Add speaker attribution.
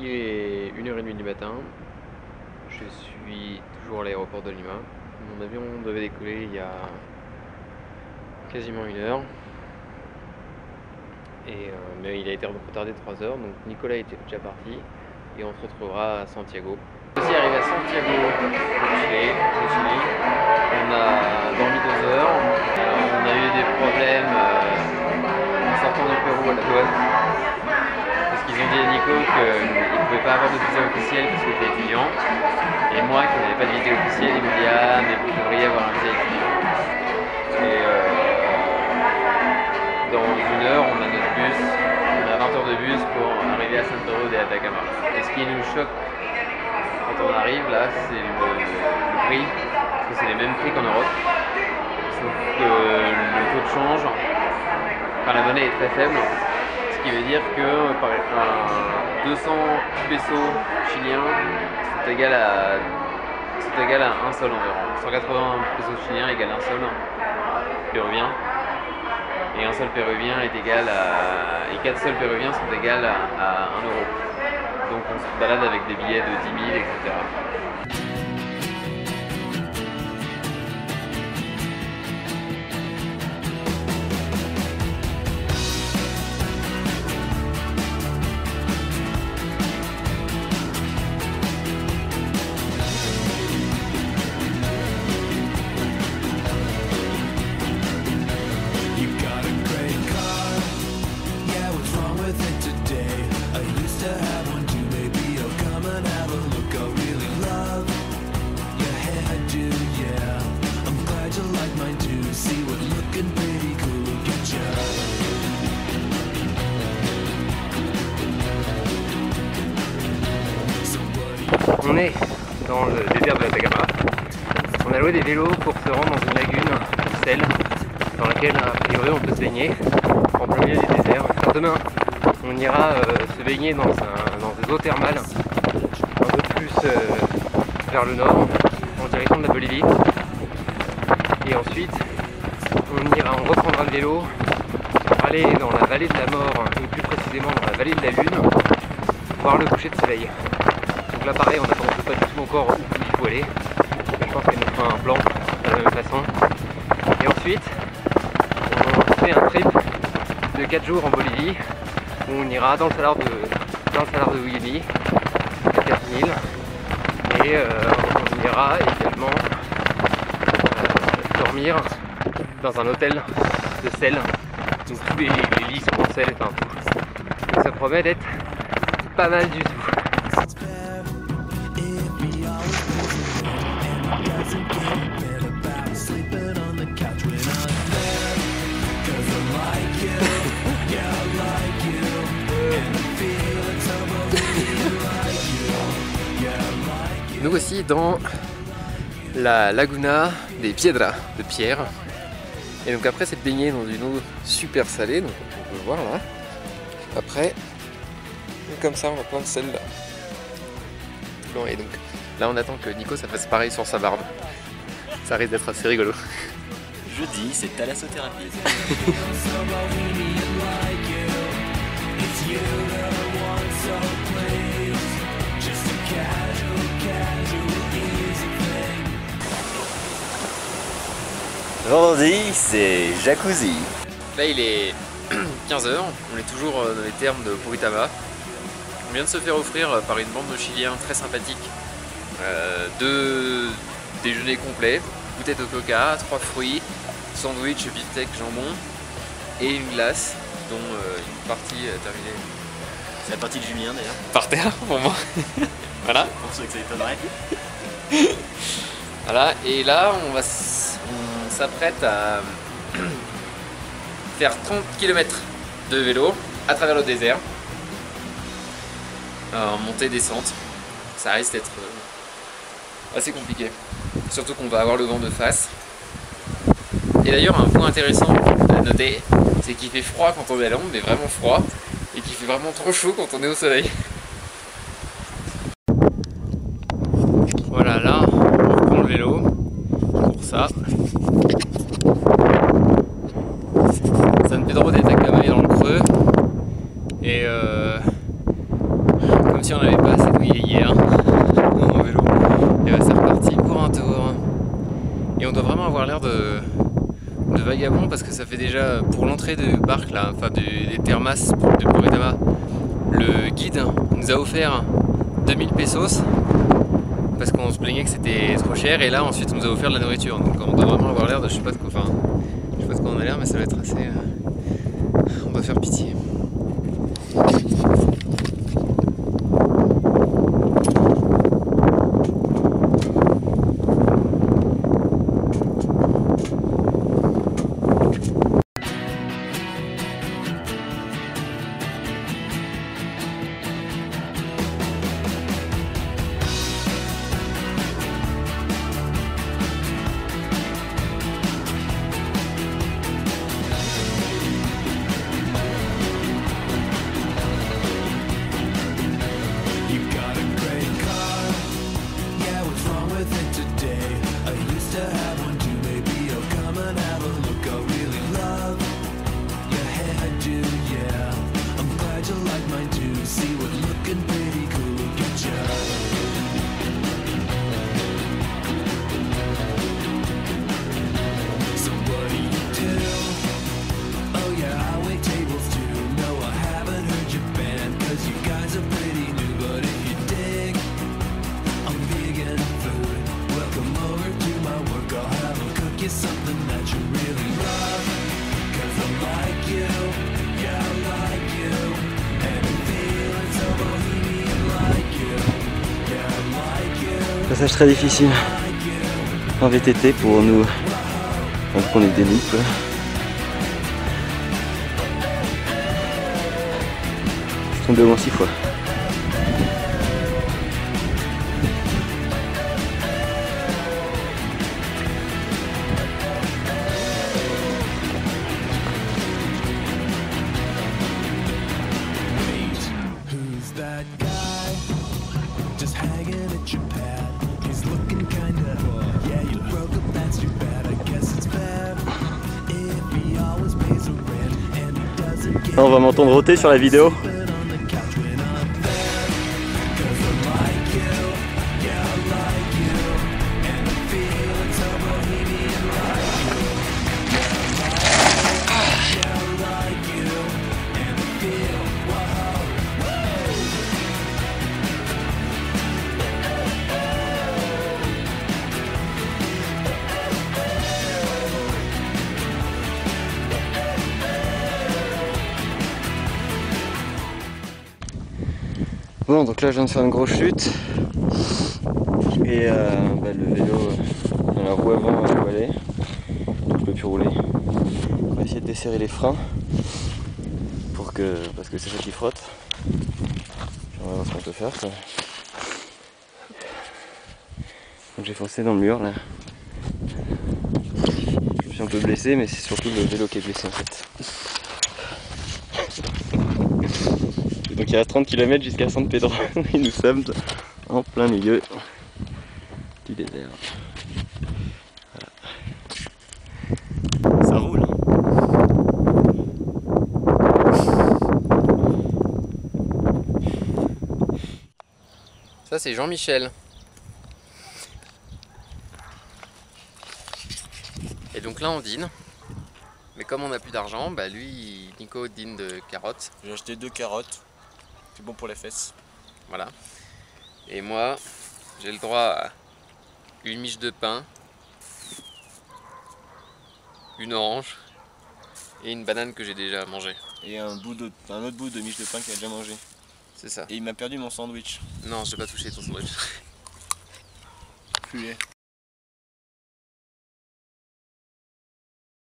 Speaker 1: Il est 1h30 du matin, je suis toujours à l'aéroport de Lima. Mon avion devait décoller il y a quasiment 1 heure, mais il a été retardé de 3 heures, donc Nicolas était déjà parti et on se retrouvera à Santiago. On est aussi arrivé à Santiago au Chili. On a dormi 2 heures, on a eu des problèmes en sortant du Pérou à la douane. Parce qu'ils ont dit à Nico qu'il ne pouvait pas avoir de visa officiel parce qu'il était étudiant. Et moi qui n'avais pas de visa officiel, il me dit ah mais vous devriez avoir un visa étudiant. Et dans 1 heure, on a notre bus, on a 20 heures de bus pour arriver à Santa Rosa de Atacama. Et ce qui nous choque quand on arrive là, c'est le prix, parce que c'est les mêmes prix qu'en Europe. Sauf que le taux de change, enfin la monnaie est très faible. Ce qui veut dire que par 200 pesos chiliens c'est égal à 1 sol environ. 180 pesos chiliens égale 1 sol péruvien. Et 1 sol péruvien est égal à... Et 4 sols péruviens sont égales à 1 euro. Donc on se balade avec des billets de 10 000, etc. On est dans le désert de l'Atacama. On a loué des vélos pour se rendre dans une lagune, celle dans laquelle a priori on peut se baigner en plein milieu du désert. Alors demain, on ira se baigner dans des eaux thermales un peu plus vers le nord, en direction de la Bolivie. Et ensuite, on reprendra le vélo pour aller dans la vallée de la mort, et plus précisément dans la vallée de la lune, voir le coucher de soleil. Donc là pareil, on ne sait pas du tout encore où il faut aller. Je pense qu'elle nous fera un plan de la même façon. Et ensuite, on fait un trip de 4 jours en Bolivie, où on ira dans le salar de Uyuni, à 4000. Et on ira également dormir dans un hôtel de sel. Donc tous les lits sont en sel, enfin tout. Donc ça promet d'être pas mal du tout. Nous voici dans la laguna des Piedras, de pierre. Et donc après c'est baigné dans une eau super salée, donc on peut le voir là. Après, comme ça on a plein de sel là. Et donc là on attend que Nico ça fasse pareil sur sa barbe. Ça risque d'être assez rigolo.
Speaker 2: Jeudi, c'est thalassothérapie. Vendredi, c'est jacuzzi.
Speaker 1: Là il est 15 h, on est toujours dans les thermes de Puritama. On vient de se faire offrir par une bande de Chiliens très sympathique 2 déjeuners complets, bouteille de coca, 3 fruits, sandwich, beefsteak, jambon et une glace dont une partie terminée.
Speaker 2: C'est la partie de Julien d'ailleurs.
Speaker 1: Par terre pour moi. Voilà.
Speaker 2: Pour ceux que ça étonnerait.
Speaker 1: Voilà, et là on s'apprête à faire 30 km de vélo à travers le désert. En montée descente. Ça risque d'être assez compliqué. Surtout qu'on va avoir le vent de face. Et d'ailleurs un point intéressant à noter, c'est qu'il fait froid quand on est à l'ombre, mais vraiment froid, et qu'il fait vraiment trop chaud quand on est au soleil. Voilà, là on reprend le vélo pour ça. San Pedro de Atacama est dans le creux et comme si si on n'avait pas assez douillé hier en vélo. Et bah c'est reparti pour un tour. Et on doit vraiment avoir l'air de vagabond parce que ça fait déjà pour l'entrée du parc là, enfin des thermas de Poretama, le guide nous a offert 2000 pesos parce qu'on se plaignait que c'était trop cher, et là ensuite on nous a offert de la nourriture, donc on doit vraiment avoir l'air de je sais pas de quoi, enfin je sais pas de quoi on a l'air, mais ça va être assez on doit faire pitié.
Speaker 3: Passage très difficile en VTT pour nous, donc on est des nippes. Je suis tombé au moins 6 fois. On va m'entendre rôter sur la vidéo. Bon, donc là je viens de faire une grosse chute et le vélo dans la roue avant a voilé, donc je peux plus rouler. On va essayer de desserrer les freins parce que c'est ça qui frotte. On va voir ce qu'on peut faire. Donc j'ai foncé dans le mur là. Je me suis un peu blessé, mais c'est surtout le vélo qui est blessé en fait. Donc il y a 30 km jusqu'à San Pedro et nous sommes en plein milieu du désert.
Speaker 2: Voilà. Ça roule.
Speaker 1: Ça c'est Jean-Michel. Et donc là on dîne. Mais comme on n'a plus d'argent, bah lui, Nico dîne de carottes.
Speaker 2: J'ai acheté 2 carottes. C'est bon pour les fesses.
Speaker 1: Voilà. Et moi, j'ai le droit à une miche de pain, une orange et une banane que j'ai déjà mangée.
Speaker 2: Et un autre bout de miche de pain qu'il a déjà mangé.
Speaker 1: C'est ça.
Speaker 2: Et il m'a perdu mon sandwich.
Speaker 1: Non, je n'ai pas touché ton sandwich.
Speaker 2: Culé.